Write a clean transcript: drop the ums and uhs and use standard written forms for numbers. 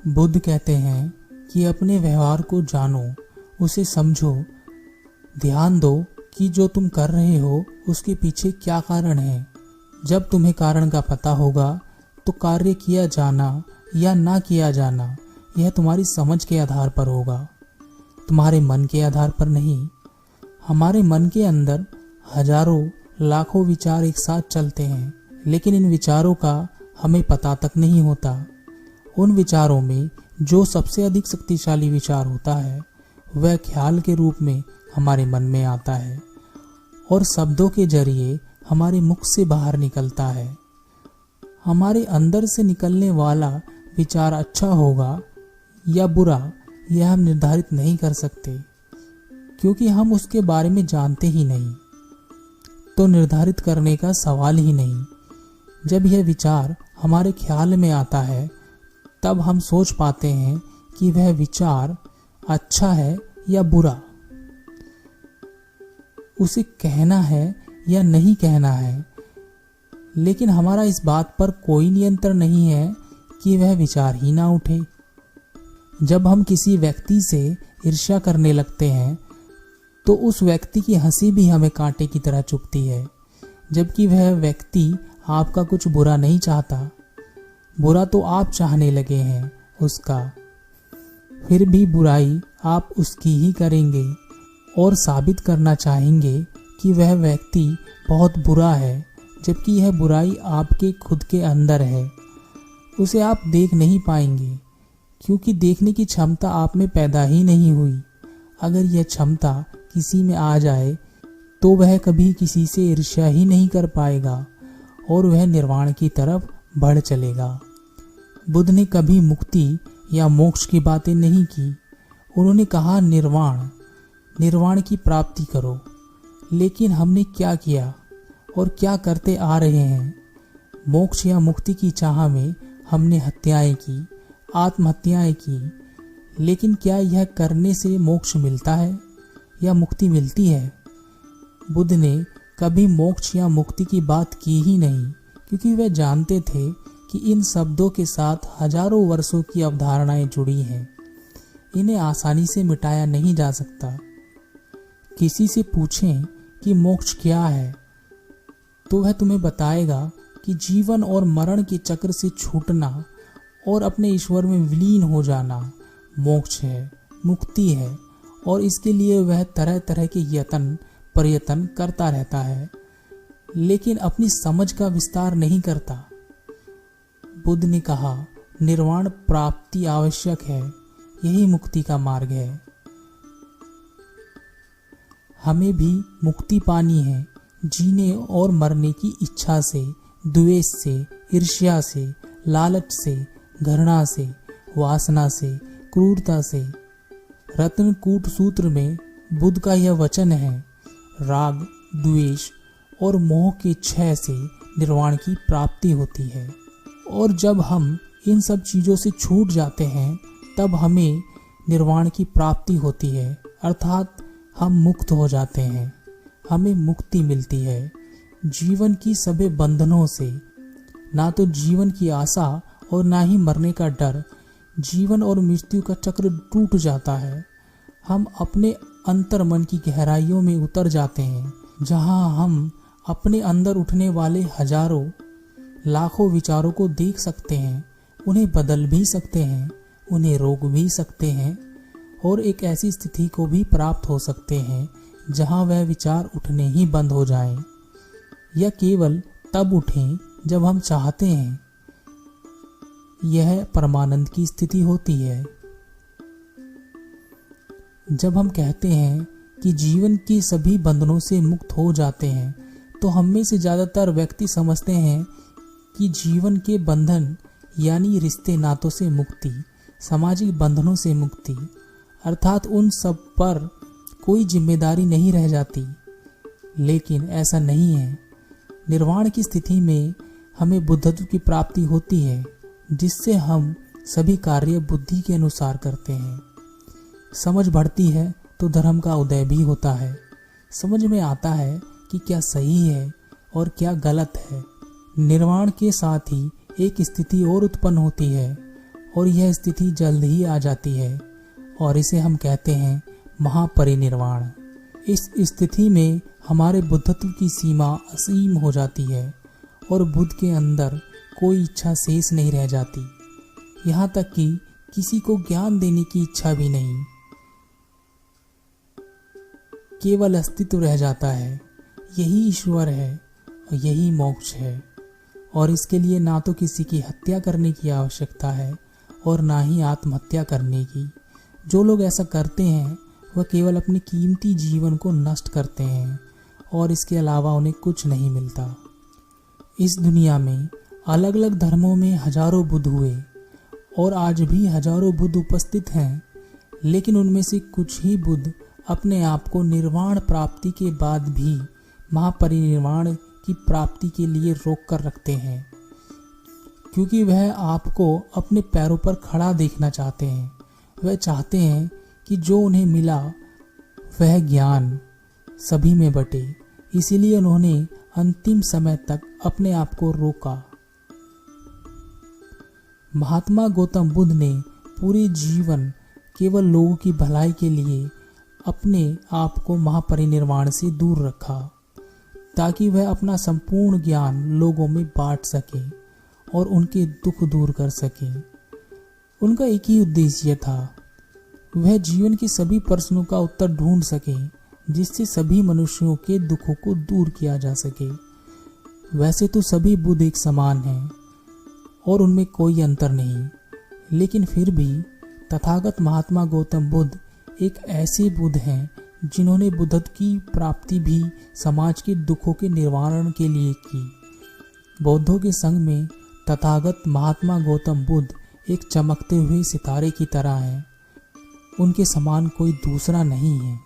बुद्ध कहते हैं कि अपने व्यवहार को जानो, उसे समझो, ध्यान दो कि जो तुम कर रहे हो उसके पीछे क्या कारण है। जब तुम्हें कारण का पता होगा तो कार्य किया जाना या ना किया जाना यह तुम्हारी समझ के आधार पर होगा, तुम्हारे मन के आधार पर नहीं। हमारे मन के अंदर हजारों लाखों विचार एक साथ चलते हैं, लेकिन इन विचारों का हमें पता तक नहीं होता। उन विचारों में जो सबसे अधिक शक्तिशाली विचार होता है वह ख्याल के रूप में हमारे मन में आता है और शब्दों के जरिए हमारे मुख से बाहर निकलता है। हमारे अंदर से निकलने वाला विचार अच्छा होगा या बुरा यह हम निर्धारित नहीं कर सकते, क्योंकि हम उसके बारे में जानते ही नहीं। तो निर्धारित करने का सवाल ही नहीं। जब यह विचार हमारे ख्याल में आता है तब हम सोच पाते हैं कि वह विचार अच्छा है या बुरा, उसे कहना है या नहीं कहना है। लेकिन हमारा इस बात पर कोई नियंत्रण नहीं है कि वह विचार ही ना उठे। जब हम किसी व्यक्ति से ईर्ष्या करने लगते हैं तो उस व्यक्ति की हंसी भी हमें कांटे की तरह चुभती है, जबकि वह व्यक्ति आपका कुछ बुरा नहीं चाहता। बुरा तो आप चाहने लगे हैं उसका, फिर भी बुराई आप उसकी ही करेंगे और साबित करना चाहेंगे कि वह व्यक्ति बहुत बुरा है, जबकि यह बुराई आपके खुद के अंदर है। उसे आप देख नहीं पाएंगे, क्योंकि देखने की क्षमता आप में पैदा ही नहीं हुई। अगर यह क्षमता किसी में आ जाए तो वह कभी किसी से ईर्ष्या ही नहीं कर पाएगा और वह निर्वाण की तरफ बढ़ चलेगा। बुद्ध ने कभी मुक्ति या मोक्ष की बातें नहीं की। उन्होंने कहा निर्वाण की प्राप्ति करो। लेकिन हमने क्या किया और क्या करते आ रहे हैं? मोक्ष या मुक्ति की चाह में हमने हत्याएं की, आत्महत्याएं की। लेकिन क्या यह करने से मोक्ष मिलता है या मुक्ति मिलती है? बुद्ध ने कभी मोक्ष या मुक्ति की बात की ही नहीं, क्योंकि वे जानते थे कि इन शब्दों के साथ हजारों वर्षों की अवधारणाएं जुड़ी हैं। इन्हें आसानी से मिटाया नहीं जा सकता। किसी से पूछें कि मोक्ष क्या है तो वह तुम्हें बताएगा कि जीवन और मरण के चक्र से छूटना और अपने ईश्वर में विलीन हो जाना मोक्ष है, मुक्ति है, और इसके लिए वह तरह तरह के प्रयत्न करता रहता है, लेकिन अपनी समझ का विस्तार नहीं करता। बुद्ध ने कहा निर्वाण प्राप्ति आवश्यक है, यही मुक्ति का मार्ग है। हमें भी मुक्ति पानी है, जीने और मरने की इच्छा से, द्वेष से, ईर्ष्या से, लालच से, घृणा से, वासना से, क्रूरता से। रत्नकूट सूत्र में बुद्ध का यह वचन है, राग, द्वेष और मोह के क्षय से निर्वाण की प्राप्ति होती है। और जब हम इन सब चीज़ों से छूट जाते हैं तब हमें निर्वाण की प्राप्ति होती है, अर्थात हम मुक्त हो जाते हैं, हमें मुक्ति मिलती है जीवन की सभी बंधनों से। ना तो जीवन की आशा और ना ही मरने का डर। जीवन और मृत्यु का चक्र टूट जाता है। हम अपने अंतर मन की गहराइयों में उतर जाते हैं, जहां हम अपने अंदर उठने वाले हजारों लाखों विचारों को देख सकते हैं, उन्हें बदल भी सकते हैं, उन्हें रोक भी सकते हैं और एक ऐसी स्थिति को भी प्राप्त हो सकते हैं जहां वह विचार उठने ही बंद हो जाएं, या केवल तब उठें जब हम चाहते हैं। यह परमानंद की स्थिति होती है। जब हम कहते हैं कि जीवन के सभी बंधनों से मुक्त हो जाते हैं तो हम में से ज्यादातर व्यक्ति समझते हैं कि जीवन के बंधन यानी रिश्ते नातों से मुक्ति, सामाजिक बंधनों से मुक्ति, अर्थात उन सब पर कोई जिम्मेदारी नहीं रह जाती। लेकिन ऐसा नहीं है। निर्वाण की स्थिति में हमें बुद्धत्व की प्राप्ति होती है, जिससे हम सभी कार्य बुद्धि के अनुसार करते हैं। समझ बढ़ती है तो धर्म का उदय भी होता है। समझ में आता है कि क्या सही है और क्या गलत है। निर्वाण के साथ ही एक स्थिति और उत्पन्न होती है और यह स्थिति जल्द ही आ जाती है और इसे हम कहते हैं महापरिनिर्वाण। इस स्थिति में हमारे बुद्धत्व की सीमा असीम हो जाती है और बुद्ध के अंदर कोई इच्छा शेष नहीं रह जाती, यहाँ तक कि किसी को ज्ञान देने की इच्छा भी नहीं। केवल अस्तित्व रह जाता है। यही ईश्वर है और यही मोक्ष है। और इसके लिए ना तो किसी की हत्या करने की आवश्यकता है और ना ही आत्महत्या करने की। जो लोग ऐसा करते हैं वह केवल अपने कीमती जीवन को नष्ट करते हैं और इसके अलावा उन्हें कुछ नहीं मिलता। इस दुनिया में अलग अलग धर्मों में हजारों बुद्ध हुए और आज भी हजारों बुद्ध उपस्थित हैं, लेकिन उनमें से कुछ ही बुद्ध अपने आप को निर्वाण प्राप्ति के बाद भी महापरिनिर्वाण की प्राप्ति के लिए रोक कर रखते हैं, क्योंकि वह आपको अपने पैरों पर खड़ा देखना चाहते हैं। वह चाहते हैं कि जो उन्हें मिला वह ज्ञान सभी में बटे। इसीलिए उन्होंने अंतिम समय तक अपने आप को रोका। महात्मा गौतम बुद्ध ने पूरे जीवन केवल लोगों की भलाई के लिए अपने आप को महापरिनिर्वाण से दूर रखा, ताकि वह अपना संपूर्ण ज्ञान लोगों में बांट सके और उनके दुख दूर कर सके। उनका एक ही उद्देश्य था, वह जीवन के सभी प्रश्नों का उत्तर ढूंढ सके, जिससे सभी मनुष्यों के दुखों को दूर किया जा सके। वैसे तो सभी बुद्ध एक समान हैं और उनमें कोई अंतर नहीं, लेकिन फिर भी तथागत महात्मा गौतम बुद्ध एक ऐसे बुद्ध हैं जिन्होंने बुद्धत्व की प्राप्ति भी समाज के दुखों के निवारण के लिए की। बौद्धों के संग में तथागत महात्मा गौतम बुद्ध एक चमकते हुए सितारे की तरह हैं। उनके समान कोई दूसरा नहीं है।